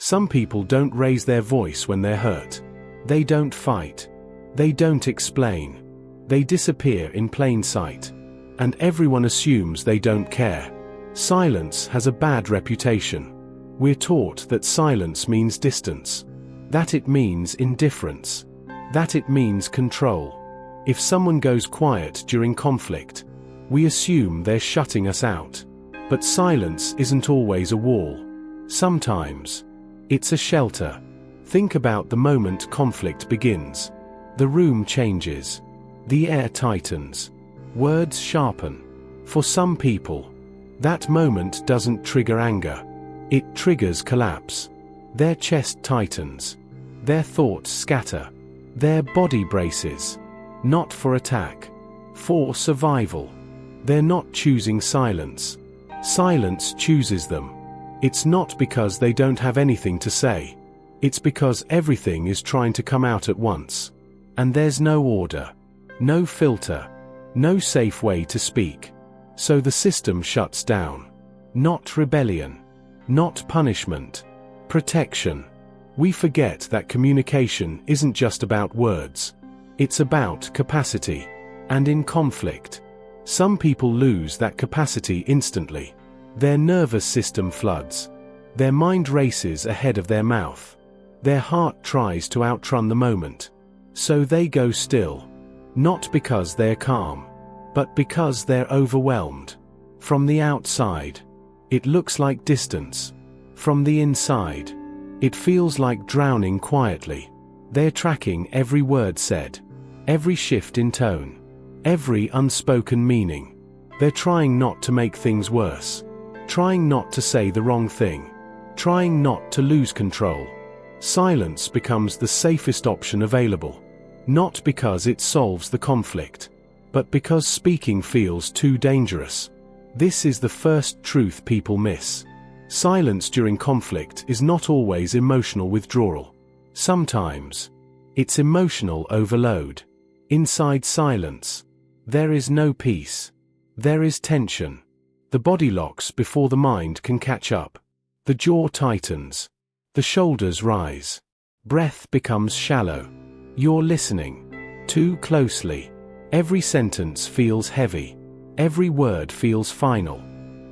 Some people don't raise their voice when they're hurt. They don't fight. They don't explain. They disappear in plain sight. And everyone assumes they don't care. Silence has a bad reputation. We're taught that silence means distance. That it means indifference. That it means control. If someone goes quiet during conflict, we assume they're shutting us out. But silence isn't always a wall. Sometimes, it's a shelter. Think about the moment conflict begins. The room changes. The air tightens. Words sharpen. For some people, that moment doesn't trigger anger. It triggers collapse. Their chest tightens. Their thoughts scatter. Their body braces. Not for attack. For survival. They're not choosing silence. Silence chooses them. It's not because they don't have anything to say. It's because everything is trying to come out at once. And there's no order. No filter. No safe way to speak. So the system shuts down. Not rebellion. Not punishment. Protection. We forget that communication isn't just about words. It's about capacity. And in conflict, some people lose that capacity instantly. Their nervous system floods. Their mind races ahead of their mouth. Their heart tries to outrun the moment. So they go still. Not because they're calm, but because they're overwhelmed. From the outside, it looks like distance. From the inside, it feels like drowning quietly. They're tracking every word said, every shift in tone, every unspoken meaning. They're trying not to make things worse. Trying not to say the wrong thing. Trying not to lose control. Silence becomes the safest option available. Not because it solves the conflict, but because speaking feels too dangerous. This is the first truth people miss. Silence during conflict is not always emotional withdrawal. Sometimes, it's emotional overload. Inside silence, there is no peace. There is tension. The body locks before the mind can catch up. The jaw tightens. The shoulders rise. Breath becomes shallow. You're listening too closely. Every sentence feels heavy. Every word feels final.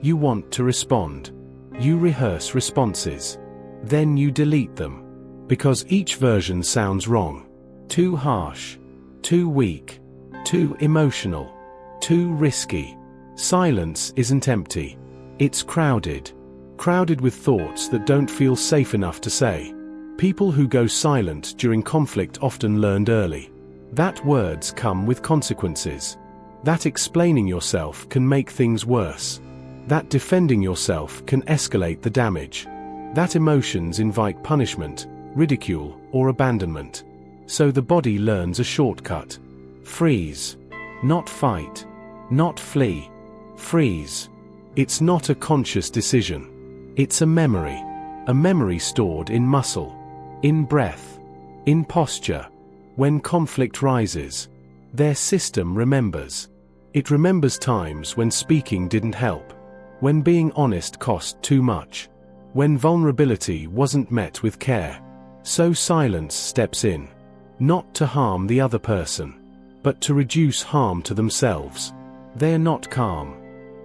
You want to respond. You rehearse responses. Then you delete them. Because each version sounds wrong. Too harsh. Too weak. Too emotional. Too risky. Silence isn't empty. It's crowded. Crowded with thoughts that don't feel safe enough to say. People who go silent during conflict often learned early that words come with consequences. That explaining yourself can make things worse. That defending yourself can escalate the damage. That emotions invite punishment, ridicule, or abandonment. So the body learns a shortcut. Freeze. Not fight. Not flee. Freeze. It's not a conscious decision. It's a memory. A memory stored in muscle, in breath, in posture. When conflict rises, their system remembers. It remembers times when speaking didn't help, when being honest cost too much, when vulnerability wasn't met with care. So silence steps in, not to harm the other person, but to reduce harm to themselves. They are not calm.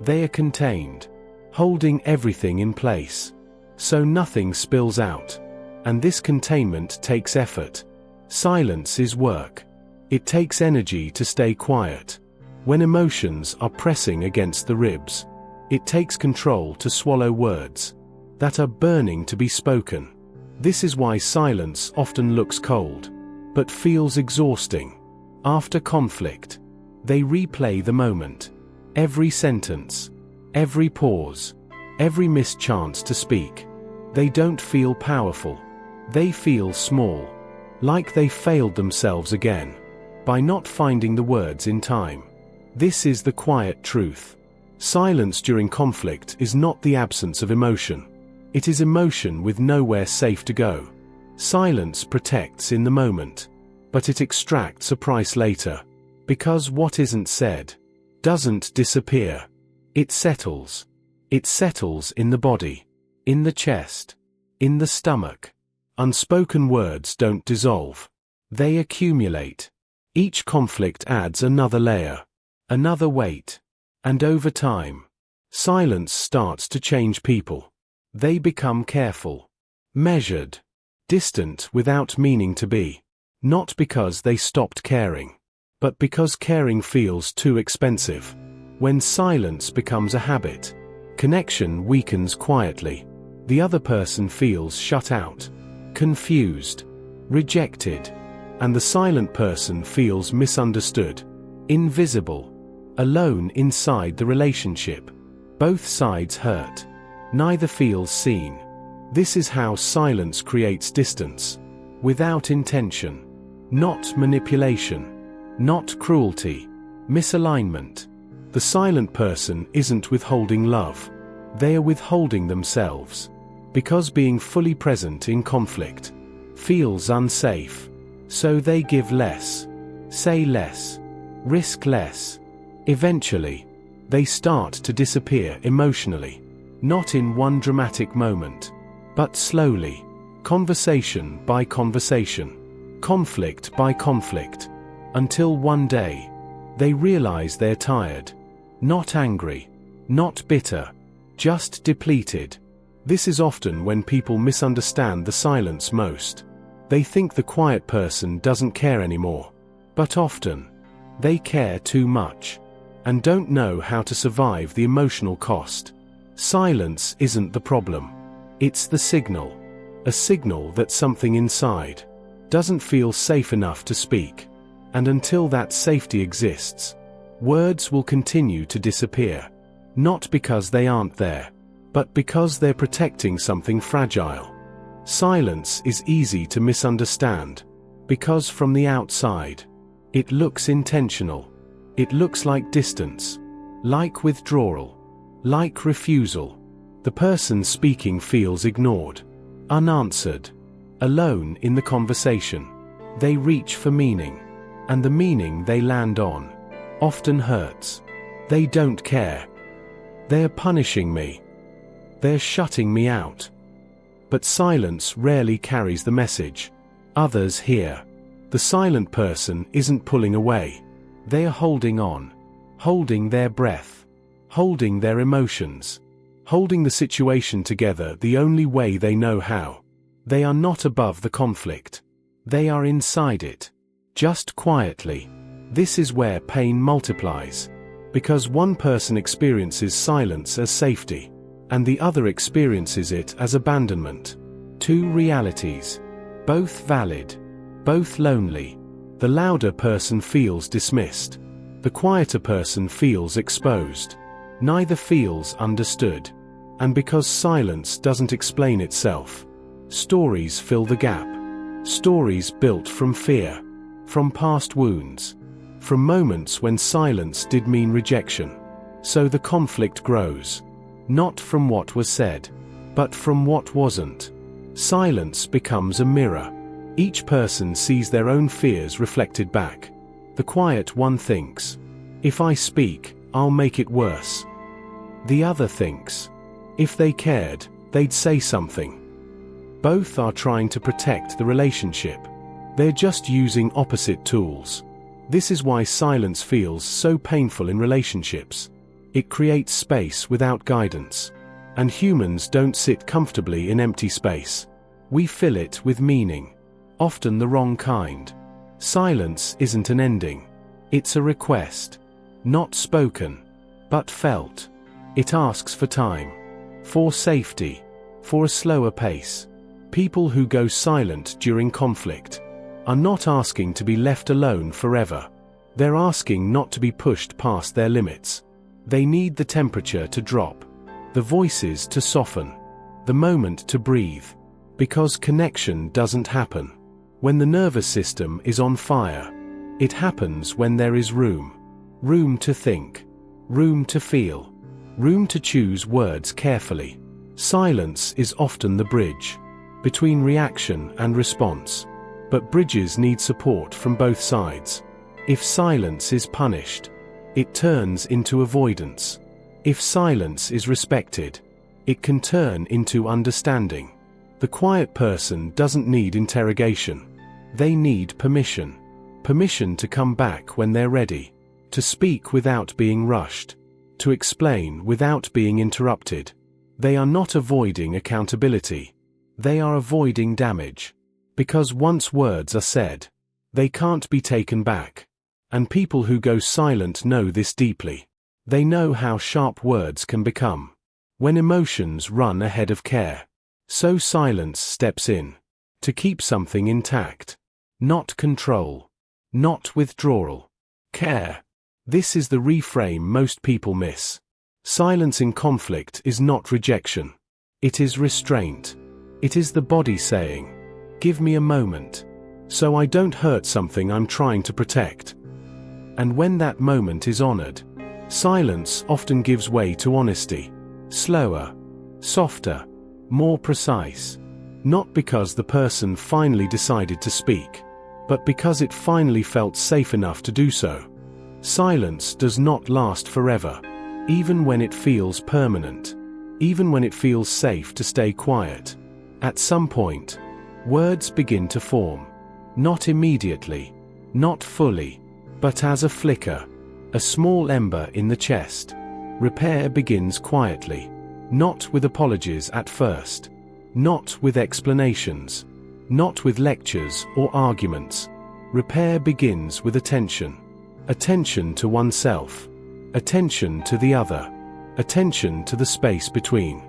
They are contained, holding everything in place, so nothing spills out. And this containment takes effort. Silence is work. It takes energy to stay quiet. When emotions are pressing against the ribs, it takes control to swallow words that are burning to be spoken. This is why silence often looks cold, but feels exhausting. After conflict, they replay the moment. Every sentence, every pause, every missed chance to speak. They don't feel powerful. They feel small. Like they failed themselves again, by not finding the words in time. This is the quiet truth. Silence during conflict is not the absence of emotion. It is emotion with nowhere safe to go. Silence protects in the moment, but it extracts a price later. Because what isn't said doesn't disappear. It settles. It settles in the body, in the chest, In the stomach. Unspoken words don't dissolve. They accumulate. Each conflict adds another layer, another weight. And over time, silence starts to change people. They become careful, measured, distant without meaning to be. Not because they stopped caring, but because caring feels too expensive. When silence becomes a habit, connection weakens quietly. The other person feels shut out, confused, rejected, and the silent person feels misunderstood, invisible, alone inside the relationship. Both sides hurt. Neither feels seen. This is how silence creates distance. Without intention. Not manipulation. Not cruelty. Misalignment. The silent person isn't withholding love. They are withholding themselves. Because being fully present in conflict feels unsafe. So they give less, say less, risk less. Eventually, they start to disappear emotionally. Not in one dramatic moment, but slowly, conversation by conversation, conflict by conflict, until one day, they realize they're tired. Not angry, not bitter, just depleted. This is often when people misunderstand the silence most. They think the quiet person doesn't care anymore. But often, they care too much, and don't know how to survive the emotional cost. Silence isn't the problem. It's the signal. A signal that something inside doesn't feel safe enough to speak. And until that safety exists, words will continue to disappear. Not because they aren't there, but because they're protecting something fragile. Silence is easy to misunderstand, because from the outside, it looks intentional. It looks like distance, like withdrawal, like refusal. The person speaking feels ignored, unanswered, alone in the conversation. They reach for meaning, and the meaning they land on often hurts. They don't care. They're punishing me. They're shutting me out. But silence rarely carries the message. Others hear. The silent person isn't pulling away. They are holding on, holding their breath, holding their emotions, holding the situation together the only way they know how. They are not above the conflict. They are inside it, just quietly. This is where pain multiplies, because one person experiences silence as safety, and the other experiences it as abandonment. Two realities, both valid, both lonely. The louder person feels dismissed. The quieter person feels exposed. Neither feels understood. And because silence doesn't explain itself, stories fill the gap. Stories built from fear, from past wounds, from moments when silence did mean rejection. So the conflict grows. Not from what was said, but from what wasn't. Silence becomes a mirror. Each person sees their own fears reflected back. The quiet one thinks, if I speak, I'll make it worse. The other thinks, if they cared, they'd say something. Both are trying to protect the relationship. They're just using opposite tools. This is why silence feels so painful in relationships. It creates space without guidance. And humans don't sit comfortably in empty space. We fill it with meaning. Often the wrong kind. Silence isn't an ending. It's a request. Not spoken, but felt. It asks for time. For safety. For a slower pace. People who go silent during conflict are not asking to be left alone forever. They're asking not to be pushed past their limits. They need the temperature to drop, the voices to soften, the moment to breathe. Because connection doesn't happen when the nervous system is on fire. It happens when there is room. Room to think. Room to feel. Room to choose words carefully. Silence is often the bridge between reaction and response. But bridges need support from both sides. If silence is punished, it turns into avoidance. If silence is respected, it can turn into understanding. The quiet person doesn't need interrogation. They need permission. Permission to come back when they're ready. To speak without being rushed. To explain without being interrupted. They are not avoiding accountability. They are avoiding damage. Because once words are said, they can't be taken back. And people who go silent know this deeply. They know how sharp words can become. When emotions run ahead of care. So silence steps in. To keep something intact. Not control. Not withdrawal. Care. This is the reframe most people miss. Silence in conflict is not rejection. It is restraint. It is the body saying, "Give me a moment, so I don't hurt something I'm trying to protect." And when that moment is honored, silence often gives way to honesty. Slower, softer, more precise. Not because the person finally decided to speak, but because it finally felt safe enough to do so. Silence does not last forever, even when it feels permanent, even when it feels safe to stay quiet. At some point, words begin to form. Not immediately, not fully, but as a flicker, a small ember in the chest. Repair begins quietly, not with apologies at first, not with explanations, not with lectures or arguments. Repair begins with attention. Attention to oneself. Attention to the other. Attention to the space between.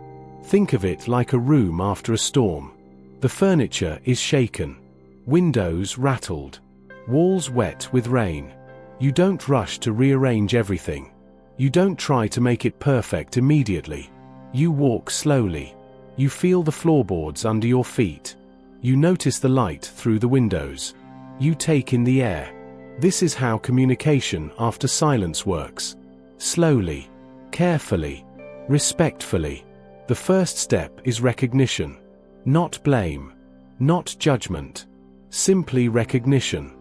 Think of it like a room after a storm. The furniture is shaken. Windows rattled. Walls wet with rain. You don't rush to rearrange everything. You don't try to make it perfect immediately. You walk slowly. You feel the floorboards under your feet. You notice the light through the windows. You take in the air. This is how communication after silence works. Slowly, carefully, respectfully. The first step is recognition. Not blame. Not judgment. Simply recognition.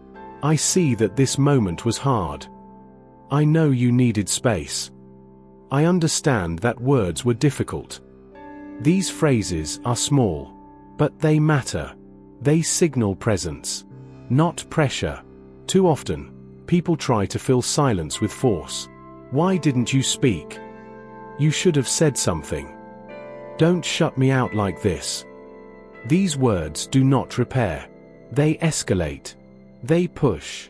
I see that this moment was hard. I know you needed space. I understand that words were difficult. These phrases are small, but they matter. They signal presence, not pressure. Too often, people try to fill silence with force. Why didn't you speak? You should have said something. Don't shut me out like this. These words do not repair. They escalate. They push.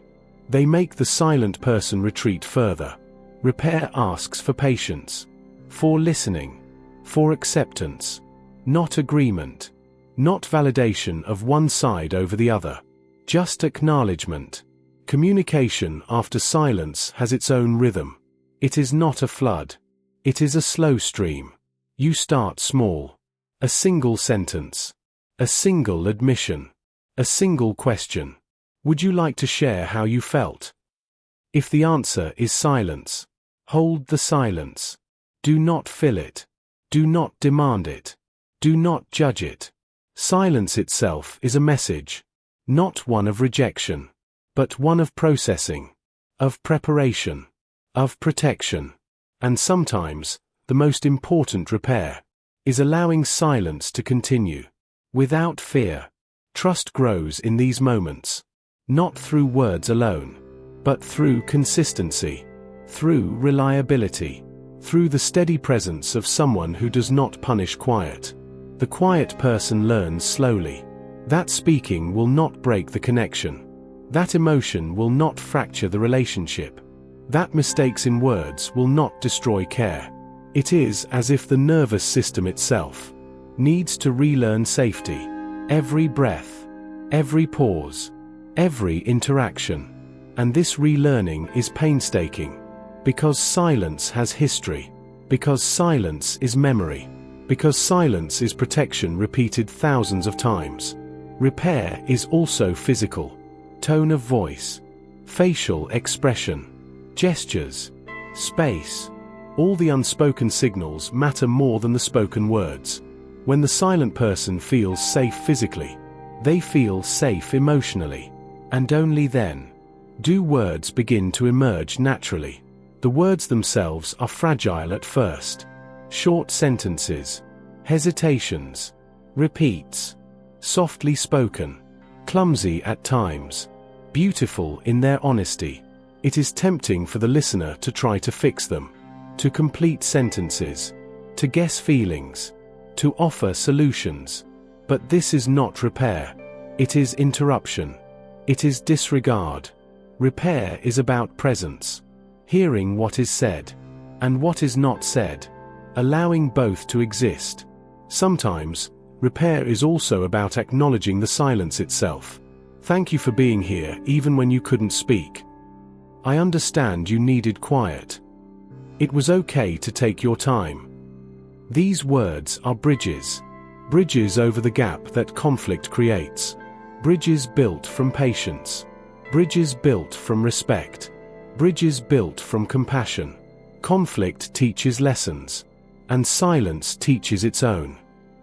They make the silent person retreat further. Repair asks for patience, for listening, for acceptance, not agreement, not validation of one side over the other, just acknowledgement. Communication after silence has its own rhythm. It is not a flood. It is a slow stream. You start small. A single sentence. A single admission. A single question. Would you like to share how you felt? If the answer is silence, hold the silence. Do not fill it. Do not demand it. Do not judge it. Silence itself is a message, not one of rejection, but one of processing, of preparation, of protection. And sometimes, the most important repair is allowing silence to continue. Without fear. Trust grows in these moments. Not through words alone, but through consistency, through reliability, through the steady presence of someone who does not punish quiet. The quiet person learns slowly. That speaking will not break the connection. That emotion will not fracture the relationship. That mistakes in words will not destroy care. It is as if the nervous system itself needs to relearn safety. Every breath, every pause, every interaction. And this relearning is painstaking. Because silence has history. Because silence is memory. Because silence is protection repeated thousands of times. Repair is also physical. Tone of voice, facial expression, gestures, space. All the unspoken signals matter more than the spoken words. When the silent person feels safe physically, they feel safe emotionally. And only then do words begin to emerge naturally. The words themselves are fragile at first. Short sentences, hesitations, Repeats. Softly spoken. Clumsy at times. Beautiful in their honesty. It is tempting for the listener to try to fix them, to complete sentences, to guess feelings, to offer solutions. But this is not repair. It is interruption. It is disregard. Repair is about presence. Hearing what is said and what is not said. Allowing both to exist. Sometimes, repair is also about acknowledging the silence itself. Thank you for being here even when you couldn't speak. I understand you needed quiet. It was okay to take your time. These words are bridges. Bridges over the gap that conflict creates. Bridges built from patience. Bridges built from respect. Bridges built from compassion. Conflict teaches lessons. And silence teaches its own.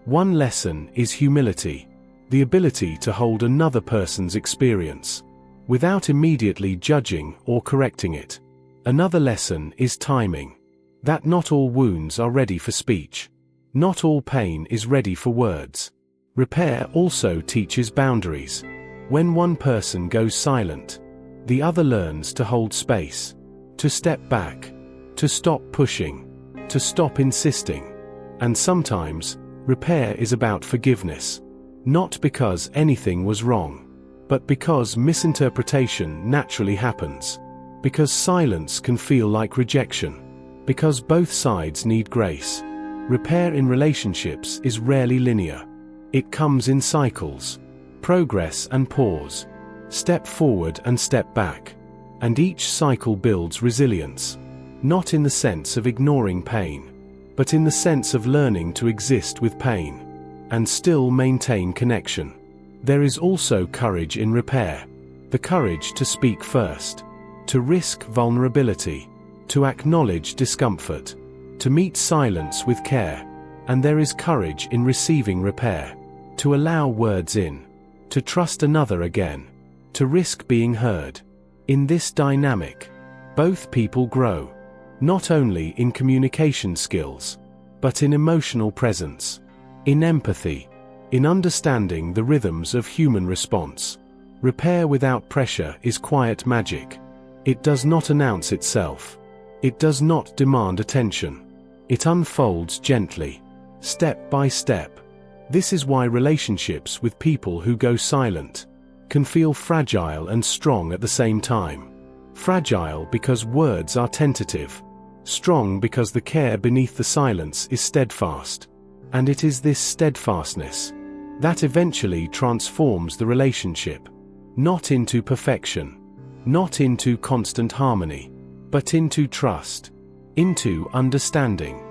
One lesson is humility. The ability to hold another person's experience without immediately judging or correcting it. Another lesson is timing. That not all wounds are ready for speech. Not all pain is ready for words. Repair also teaches boundaries. When one person goes silent, the other learns to hold space, to step back, to stop pushing, to stop insisting. And sometimes, repair is about forgiveness. Not because anything was wrong, but because misinterpretation naturally happens. Because silence can feel like rejection. Because both sides need grace. Repair in relationships is rarely linear. It comes in cycles. Progress and pause. Step forward and step back. And each cycle builds resilience. Not in the sense of ignoring pain, but in the sense of learning to exist with pain and still maintain connection. There is also courage in repair. The courage to speak first, to risk vulnerability, to acknowledge discomfort, to meet silence with care. And there is courage in receiving repair, to allow words in, to trust another again, to risk being heard. In this dynamic, both people grow, not only in communication skills, but in emotional presence, in empathy, in understanding the rhythms of human response. Repair without pressure is quiet magic. It does not announce itself. It does not demand attention. It unfolds gently, step by step. This is why relationships with people who go silent can feel fragile and strong at the same time. Fragile because words are tentative. Strong because the care beneath the silence is steadfast. And it is this steadfastness that eventually transforms the relationship. Not into perfection. Not into constant harmony. But into trust. Into understanding.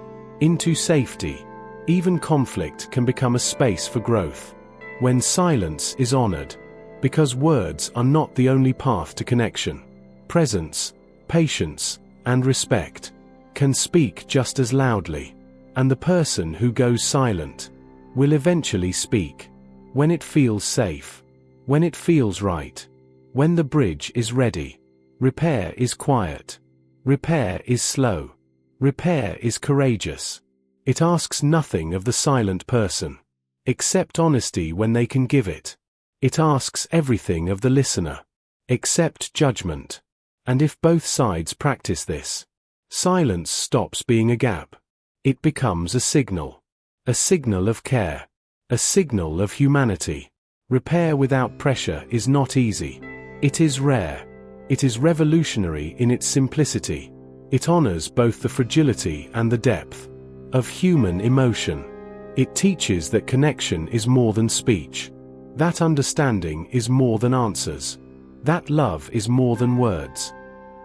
Into safety. Even conflict can become a space for growth. When silence is honored. Because words are not the only path to connection. Presence, patience, and respect can speak just as loudly. And the person who goes silent will eventually speak. When it feels safe. When it feels right. When the bridge is ready. Repair is quiet. Repair is slow. Repair is courageous. It asks nothing of the silent person, except honesty when they can give it. It asks everything of the listener, except judgment. And if both sides practice this, silence stops being a gap. It becomes a signal of care, a signal of humanity. Repair without pressure is not easy. It is rare. It is revolutionary in its simplicity. It honors both the fragility and the depth of human emotion. It teaches that connection is more than speech. That understanding is more than answers. That love is more than words.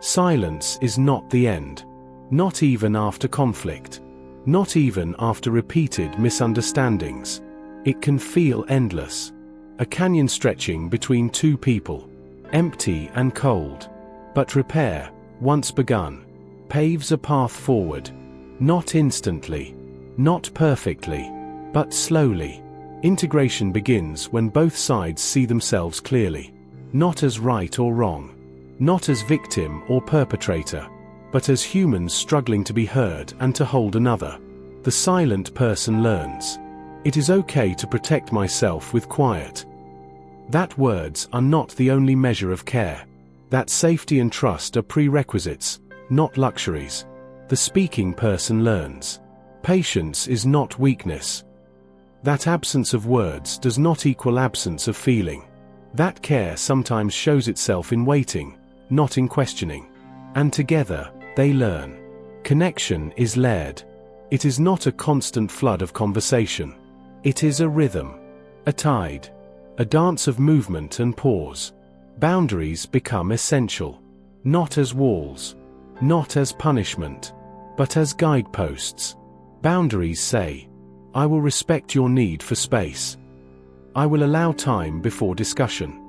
Silence is not the end. Not even after conflict. Not even after repeated misunderstandings. It can feel endless. A canyon stretching between two people. Empty and cold. But repair, once begun, paves a path forward. Not instantly. Not perfectly. But slowly. Integration begins when both sides see themselves clearly. Not as right or wrong. Not as victim or perpetrator. But as humans struggling to be heard and to hold another. The silent person learns. It is okay to protect myself with quiet. That words are not the only measure of care. That safety and trust are prerequisites, not luxuries. The speaking person learns. Patience is not weakness. That absence of words does not equal absence of feeling. That care sometimes shows itself in waiting, not in questioning. And together, they learn. Connection is layered. It is not a constant flood of conversation. It is a rhythm, a tide, a dance of movement and pause. Boundaries become essential, not as walls, not as punishment, but as guideposts. Boundaries say, I will respect your need for space. I will allow time before discussion.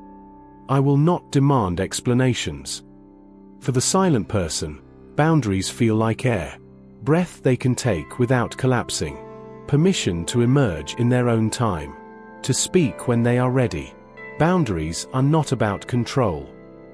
I will not demand explanations. For the silent person, boundaries feel like air, breath they can take without collapsing, permission to emerge in their own time, to speak when they are ready. Boundaries are not about control.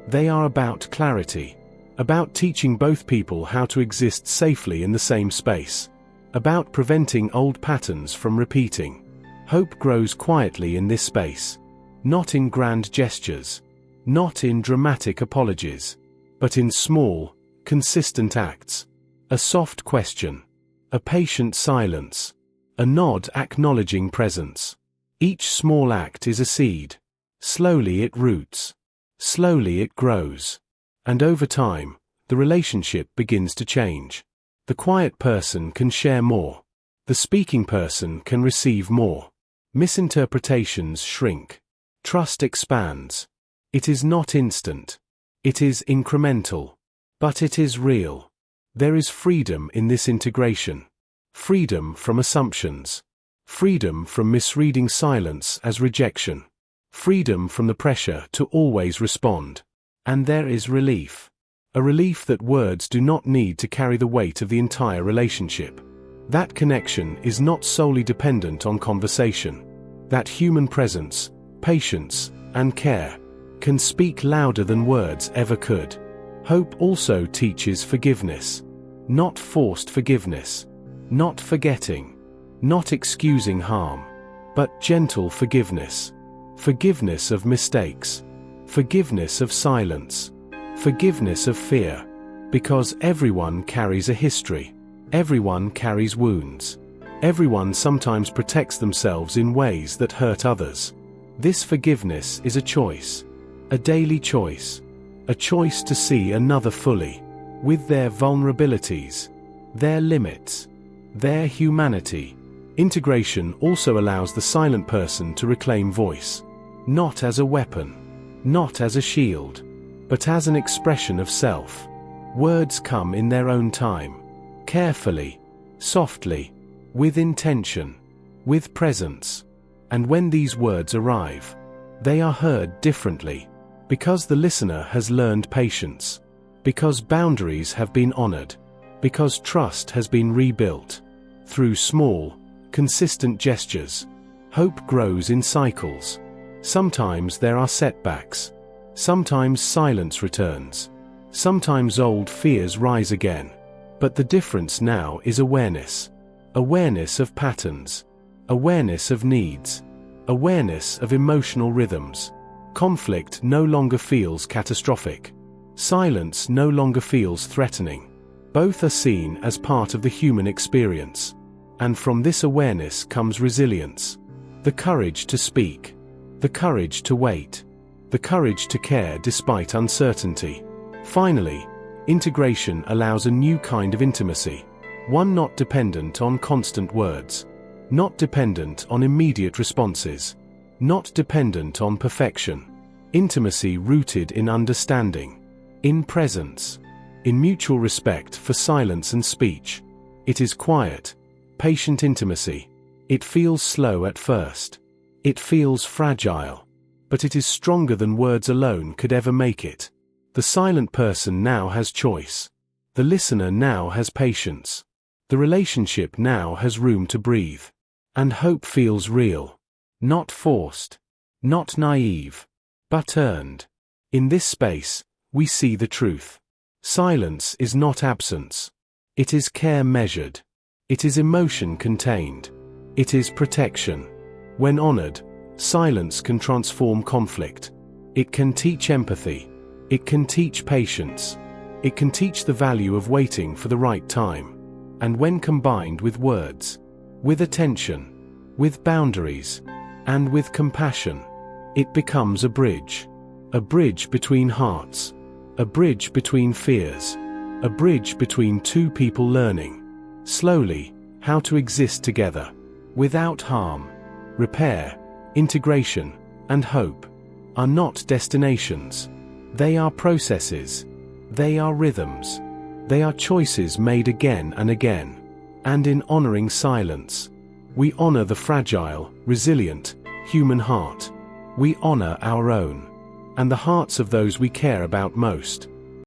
They are about clarity, about teaching both people how to exist safely in the same space, about preventing old patterns from repeating. Hope grows quietly in this space, not in grand gestures, not in dramatic apologies, but in small, consistent acts. A soft question, a patient silence, a nod acknowledging presence. Each small act is a seed. Slowly it roots. Slowly it grows. And over time, the relationship begins to change. The quiet person can share more. The speaking person can receive more. Misinterpretations shrink. Trust expands. It is not instant. It is incremental. But it is real. There is freedom in this integration. Freedom from assumptions. Freedom from misreading silence as rejection. Freedom from the pressure to always respond. And there is relief. A relief that words do not need to carry the weight of the entire relationship. That connection is not solely dependent on conversation. That human presence, patience, and care can speak louder than words ever could. Hope also teaches forgiveness. Not forced forgiveness. Not forgetting. Not excusing harm. But gentle forgiveness. Forgiveness of mistakes. Forgiveness of silence. Forgiveness of fear. Because everyone carries a history. Everyone carries wounds. Everyone sometimes protects themselves in ways that hurt others. This forgiveness is a choice. A daily choice. A choice to see another fully. With their vulnerabilities. Their limits. Their humanity. Integration also allows the silent person to reclaim voice. Not as a weapon. Not as a shield. But as an expression of self. Words come in their own time. Carefully. Softly. With intention. With presence. And when these words arrive, they are heard differently. Because the listener has learned patience. Because boundaries have been honored. Because trust has been rebuilt. Through small, consistent gestures. Hope grows in cycles. Sometimes there are setbacks. Sometimes silence returns. Sometimes old fears rise again. But the difference now is awareness. Awareness of patterns. Awareness of needs. Awareness of emotional rhythms. Conflict no longer feels catastrophic. Silence no longer feels threatening. Both are seen as part of the human experience. And from this awareness comes resilience. The courage to speak. The courage to wait. The courage to care despite uncertainty. Finally, integration allows a new kind of intimacy. One not dependent on constant words. Not dependent on immediate responses. Not dependent on perfection. Intimacy rooted in understanding. In presence. In mutual respect for silence and speech. It is quiet, patient intimacy. It feels slow at first. It feels fragile. But it is stronger than words alone could ever make it. The silent person now has choice. The listener now has patience. The relationship now has room to breathe. And hope feels real. Not forced. Not naive. But earned. In this space, we see the truth. Silence is not absence. It is care measured. It is emotion contained. It is protection. When honored, silence can transform conflict. It can teach empathy. It can teach patience. It can teach the value of waiting for the right time. And when combined with words, with attention, with boundaries, and with compassion, it becomes a bridge. A bridge between hearts. A bridge between fears. A bridge between two people learning, slowly, how to exist together, without harm. Repair, integration, and hope are not destinations. They are processes. They are rhythms. They are choices made again and again. And in honoring silence, we honor the fragile, resilient, human heart. We honor our own, and the hearts of those we care about most.